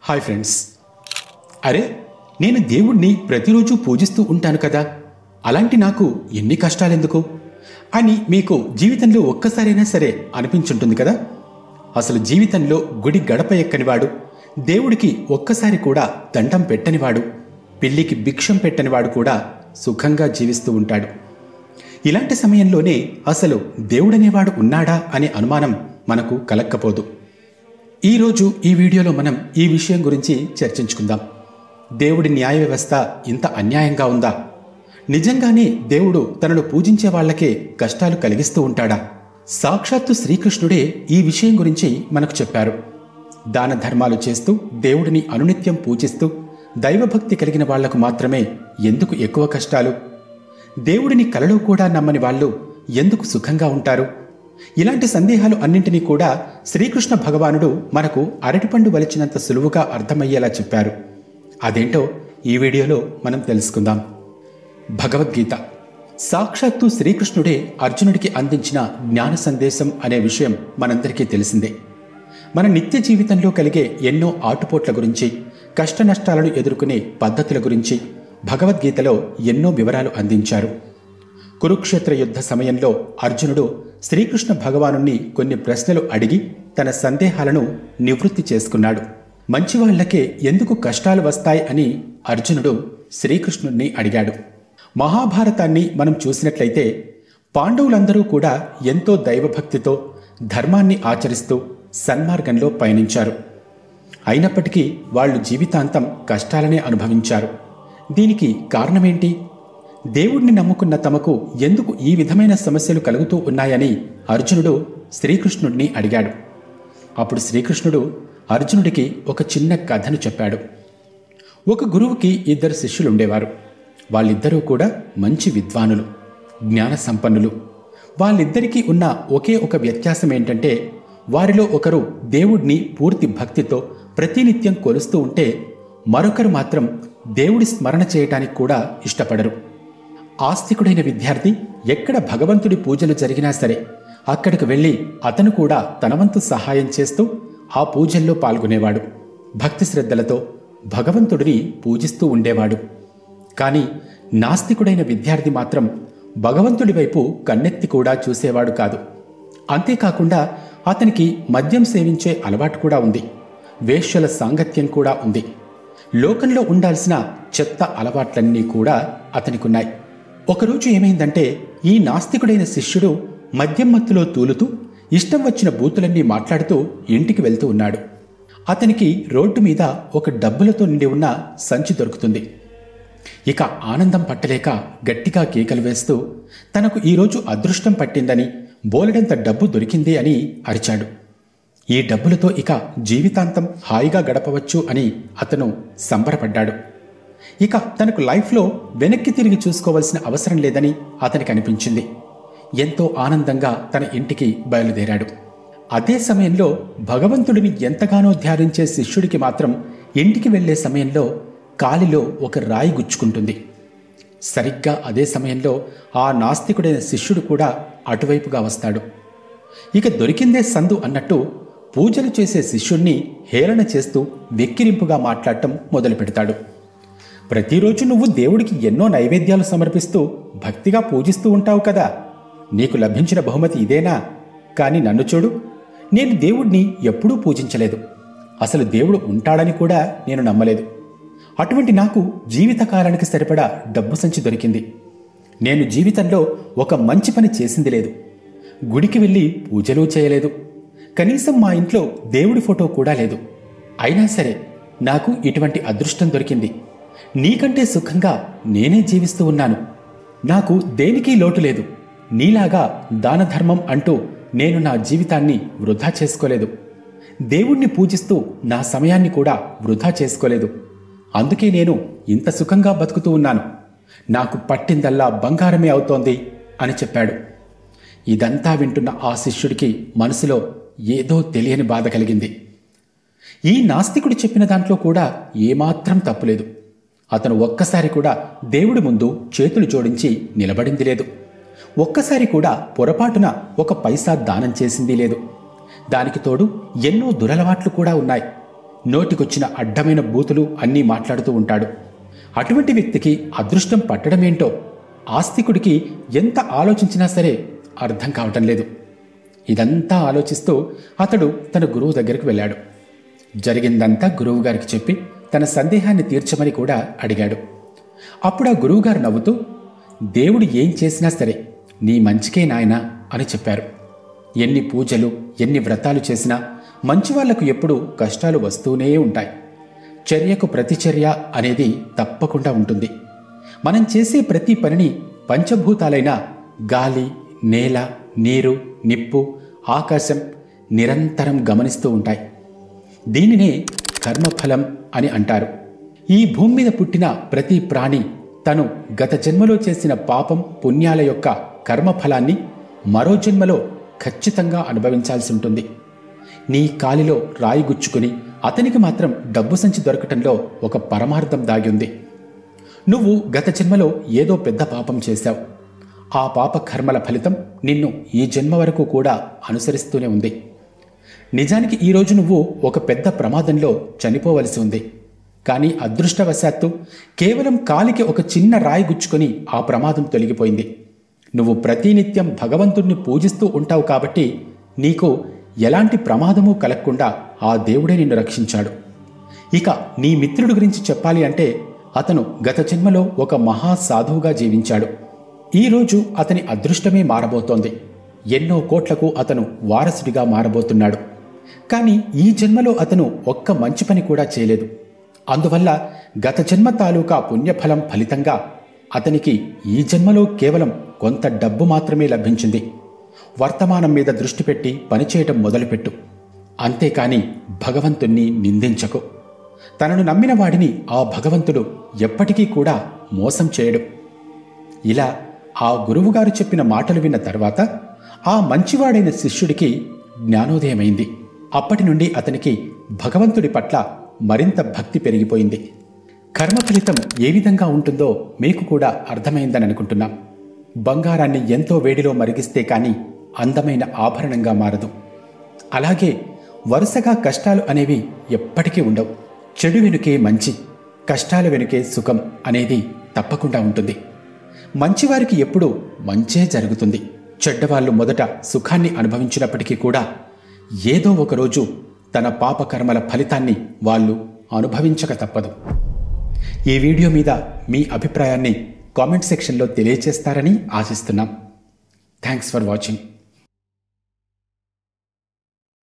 Hi friends. అరే, నేను దేవుణ్ణి ప్రతిరోజు పూజిస్తూ ఉంటాను కదా, అలాంటి నాకు ఎన్ని కష్టాలెందుకు అని మీకు జీవితంలో ఒక్కసారైనా సరే అనిపించుంటుంది కదా. అసలు జీవితంలో గుడి గడప ఎక్కనివాడు, దేవుడికి ఒక్కసారి కూడా దండం పెట్టనివాడు, పిల్లికి భిక్షం పెట్టనివాడు కూడా సుఖంగా జీవిస్తూ ఉంటాడు. ఇలాంటి సమయంలోనే అసలు దేవుడనేవాడు ఉన్నాడా అనే అనుమానం మనకు కలక్కపోదు. ఈరోజు ఈ వీడియోలో మనం ఈ విషయం గురించి చర్చించుకుందాం. దేవుడి న్యాయ వ్యవస్థ ఇంత అన్యాయంగా ఉందా? నిజంగానే దేవుడు తనను పూజించే వాళ్లకే కష్టాలు కలిగిస్తూ ఉంటాడా? సాక్షాత్తు శ్రీకృష్ణుడే ఈ విషయం గురించి మనకు చెప్పారు. దాన ధర్మాలు చేస్తూ దేవుడిని అనునిత్యం పూజిస్తూ దైవభక్తి కలిగిన వాళ్లకు మాత్రమే ఎందుకు ఎక్కువ కష్టాలు? దేవుడిని కలలో కూడా నమ్మని వాళ్ళు ఎందుకు సుఖంగా ఉంటారు? ఇలాంటి సందేహాలు అన్నింటినీ కూడా శ్రీకృష్ణ భగవానుడు మనకు అరటిపండు వలిచినంత సులువుగా అర్థమయ్యేలా చెప్పారు. అదేంటో ఈ వీడియోలో మనం తెలుసుకుందాం. భగవద్గీత సాక్షాత్తు శ్రీకృష్ణుడే అర్జునుడికి అందించిన జ్ఞాన సందేశం అనే విషయం మనందరికీ తెలిసిందే. మన నిత్య జీవితంలో కలిగే ఎన్నో ఆటుపోట్ల గురించి, కష్ట నష్టాలను ఎదుర్కొనే పద్ధతుల గురించి భగవద్గీతలో ఎన్నో వివరాలు అందించారు. కురుక్షేత్ర యుద్ధ సమయంలో అర్జునుడు శ్రీకృష్ణ భగవానుణ్ణి కొన్ని ప్రశ్నలు అడిగి తన సందేహాలను నివృత్తి చేసుకున్నాడు. మంచివాళ్లకే ఎందుకు కష్టాలు వస్తాయి అని అర్జునుడు శ్రీకృష్ణుణ్ణి అడిగాడు. మహాభారతాన్ని మనం చూసినట్లయితే పాండవులందరూ కూడా ఎంతో దైవభక్తితో ధర్మాన్ని ఆచరిస్తూ సన్మార్గంలో పయనించారు. అయినప్పటికీ వాళ్ళు జీవితాంతం కష్టాలనే అనుభవించారు. దీనికి కారణమేంటి? దేవుణ్ణి నమ్ముకున్న తమకు ఎందుకు ఈ విధమైన సమస్యలు కలుగుతూ ఉన్నాయని అర్జునుడు శ్రీకృష్ణుడిని అడిగాడు. అప్పుడు శ్రీకృష్ణుడు అర్జునుడికి ఒక చిన్న కథను చెప్పాడు. ఒక గురువుకి 2 శిష్యులుండేవారు. వాళ్ళిద్దరూ కూడా మంచి విద్వానులు, జ్ఞాన సంపన్నులు. వాళ్ళిద్దరికీ ఉన్న ఒకే ఒక వ్యత్యాసం ఏంటంటే, వారిలో ఒకరు దేవుణ్ణి పూర్తి భక్తితో ప్రతినిత్యం కొలుస్తూ ఉంటే, మరొకరు మాత్రం దేవుడి స్మరణ చేయటానికి కూడా ఇష్టపడరు. ఆస్తికుడైన విద్యార్థి ఎక్కడ భగవంతుడి పూజలు జరిగినా సరే అక్కడికి వెళ్ళి అతను కూడా తనవంతు సహాయం చేస్తూ ఆ పూజల్లో పాల్గొనేవాడు. భక్తి శ్రద్ధలతో భగవంతుడిని పూజిస్తూ ఉండేవాడు. కానీ నాస్తికుడైన విద్యార్థి మాత్రం భగవంతుడి వైపు కన్నెత్తి కూడా చూసేవాడు కాదు. అంతేకాకుండా అతనికి మద్యం సేవించే అలవాటు కూడా ఉంది. వేశ్యల సాంగత్యం కూడా ఉంది. లోకంలో ఉండాల్సిన చెత్త అలవాట్లన్నీ కూడా అతనికున్నాయి. ఒకరోజు ఏమైందంటే, ఈ నాస్తికుడైన శిష్యుడు మద్యం మత్తులో తూలుతూ ఇష్టం వచ్చిన బూతులన్నీ మాట్లాడుతూ ఇంటికి వెళ్తూ ఉన్నాడు. అతనికి రోడ్డు మీద ఒక డబ్బులతో నిండి ఉన్న సంచి దొరుకుతుంది. ఇక ఆనందం పట్టలేక గట్టిగా కేకలు వేస్తూ తనకు ఈరోజు అదృష్టం పట్టిందని, బోలెడంత డబ్బు దొరికింది అని అరిచాడు. ఈ డబ్బులతో ఇక జీవితాంతం హాయిగా గడపవచ్చు అని అతను సంబరపడ్డాడు. ఇక తనకు లైఫ్లో వెనక్కి తిరిగి చూసుకోవాల్సిన అవసరం లేదని అతనికి అనిపించింది. ఎంతో ఆనందంగా తన ఇంటికి బయలుదేరాడు. అదే సమయంలో భగవంతుడిని ఎంతగానో ధ్యానించే శిష్యుడికి మాత్రం ఇంటికి వెళ్లే సమయంలో కాలిలో ఒక రాయి గుచ్చుకుంటుంది. సరిగ్గా అదే సమయంలో ఆ నాస్తికుడైన శిష్యుడు కూడా అటువైపుగా వస్తాడు. ఇక దొరికిందే సందు అన్నట్టు పూజలు చేసే శిష్యుణ్ణి హేళన చేస్తూ వెక్కిరింపుగా మాట్లాడటం మొదలు పెడతాడు. ప్రతిరోజు నువ్వు దేవుడికి ఎన్నో నైవేద్యాలు సమర్పిస్తూ భక్తిగా పూజిస్తూ ఉంటావు కదా, నీకు లభించిన బహుమతి ఇదేనా? కానీ నన్ను చూడు, నేను దేవుణ్ణి ఎప్పుడూ పూజించలేదు. అసలు దేవుడు ఉంటాడని కూడా నేను నమ్మలేదు. అటువంటి నాకు జీవితకాలానికి సరిపడా డబ్బు సంచి దొరికింది. నేను జీవితంలో ఒక మంచి పని చేసింది లేదు. గుడికి వెళ్ళి పూజలు చేయలేదు. కనీసం మా ఇంట్లో దేవుడి ఫోటో కూడా లేదు. అయినా సరే నాకు ఇటువంటి అదృష్టం దొరికింది. నీకంటే సుఖంగా నేనే జీవిస్తూ ఉన్నాను. నాకు దేనికి లోటు లేదు. నీలాగా దాన ధర్మం అంటూ నేను నా జీవితాన్ని వృధా చేసుకోలేదు. దేవుణ్ణి పూజిస్తూ నా సమయాన్ని కూడా వృధా చేసుకోలేదు. అందుకే నేను ఇంత సుఖంగా బతుకుతూ ఉన్నాను. నాకు పట్టిందల్లా బంగారమే అవుతోంది అని చెప్పాడు. ఇదంతా వింటున్న ఆ శిష్యుడికి మనసులో ఏదో తెలియని బాధ కలిగింది. ఈ నాస్తికుడు చెప్పిన దాంట్లో కూడా ఏమాత్రం తప్పులేదు. అతను ఒక్కసారి కూడా దేవుడి ముందు చేతులు జోడించి నిలబడింది లేదు. ఒక్కసారి కూడా పొరపాటున ఒక పైసా దానం చేసింది లేదు. దానికి తోడు ఎన్నో దురలవాట్లు కూడా ఉన్నాయి. నోటికొచ్చిన అడ్డమైన బూతులు అన్నీ మాట్లాడుతూ ఉంటాడు. అటువంటి వ్యక్తికి అదృష్టం పట్టడమేంటో ఆస్తికుడికి ఎంత ఆలోచించినా సరే అర్థం కావటం లేదు. ఇదంతా ఆలోచిస్తూ అతడు తన గురువు దగ్గరికి వెళ్ళాడు. జరిగిందంతా గురువుగారికి చెప్పి తన సందేహాన్ని తీర్చమని కూడా అడిగాడు. అప్పుడు ఆ గురువుగారు నవ్వుతూ, దేవుడు ఏం చేసినా సరే నీ మంచికే నాయనా అని చెప్పారు. ఎన్ని పూజలు ఎన్ని వ్రతాలు చేసినా మంచివాళ్లకు ఎప్పుడూ కష్టాలు వస్తూనే ఉంటాయి. చర్యకు ప్రతిచర్య అనేది తప్పకుండా ఉంటుంది. మనం చేసే ప్రతి పనిని పంచభూతాలైన గాలి, నేల, నీరు, నిప్పు, ఆకాశం నిరంతరం గమనిస్తూ ఉంటాయి. దీనినే కర్మఫలం అని అంటారు. ఈ భూమి మీద పుట్టిన ప్రతి ప్రాణి తను గత జన్మలో చేసిన పాపం పుణ్యాల యొక్క కర్మఫలాన్ని మరో జన్మలో ఖచ్చితంగా అనుభవించాల్సి ఉంటుంది. నీ కాలిలో రాయి గుచ్చుకుని అతనికి మాత్రం డబ్బు సంచి దొరకటంలో ఒక పరమార్థం దాగి ఉంది. నువ్వు గత జన్మలో ఏదో పెద్ద పాపం చేశావు. ఆ పాప కర్మల ఫలితం నిన్ను ఈ జన్మ వరకు కూడా అనుసరిస్తూనే ఉంది. నిజానికి ఈరోజు నువ్వు ఒక పెద్ద ప్రమాదంలో చనిపోవలసి ఉంది. కానీ అదృష్టవశాత్తు కేవలం కాలికి ఒక చిన్న రాయి గుచ్చుకొని ఆ ప్రమాదం తొలగిపోయింది. నువ్వు ప్రతినిత్యం భగవంతుణ్ణి పూజిస్తూ ఉంటావు కాబట్టి నీకు ఎలాంటి ప్రమాదమూ కలగకుండా ఆ దేవుడే నిన్ను రక్షించాడు. ఇక నీ మిత్రుడి గురించి చెప్పాలి అంటే అతను గత జన్మలో ఒక మహాసాధువుగా జీవించాడు. ఈరోజు అతని అదృష్టమే మారబోతోంది. ఎన్నో కోట్లకు అతను వారసుడిగా మారబోతున్నాడు. కానీ ఈ జన్మలో అతను ఒక్క మంచి పని కూడా చేయలేదు. అందువల్ల గత జన్మ తాలూకా పుణ్యఫలం ఫలితంగా అతనికి ఈ జన్మలో కేవలం కొంత డబ్బు మాత్రమే లభించింది. వర్తమానం మీద దృష్టి పెట్టి పనిచేయటం మొదలుపెట్టు. అంతేకాని భగవంతుణ్ణి నిందించకు. తనను నమ్మిన వాడిని ఆ భగవంతుడు ఎప్పటికీ కూడా మోసం చేయడు. ఇలా ఆ గురువుగారు చెప్పిన మాటలు విన్న తర్వాత ఆ మంచివాడైన శిష్యుడికి జ్ఞానోదయమైంది. అప్పటి నుండి అతనికి భగవంతుడి పట్ల మరింత భక్తి పెరిగిపోయింది. కర్మ ఫలితం ఏ విధంగా ఉంటుందో మీకు కూడా అర్థమైందని అనుకుంటున్నాం. బంగారాన్ని ఎంతో వేడిలో మరిగిస్తే కానీ అందమైన ఆభరణంగా మారదు. అలాగే వరుసగా కష్టాలు అనేవి ఎప్పటికీ ఉండవు. చెడు వెనుకే మంచి, కష్టాల వెనుకే సుఖం అనేది తప్పకుండా ఉంటుంది. మంచివారికి ఎప్పుడూ మంచే జరుగుతుంది. చెడ్డవాళ్ళు మొదట సుఖాన్ని అనుభవించినప్పటికీ కూడా ఏదో ఒకరోజు తన పాపకర్మల ఫలితాన్ని వాళ్ళు అనుభవించక తప్పదు. ఈ వీడియో మీద మీ అభిప్రాయాన్ని కామెంట్ సెక్షన్లో తెలియజేస్తారని ఆశిస్తున్నాం. Thanks for watching.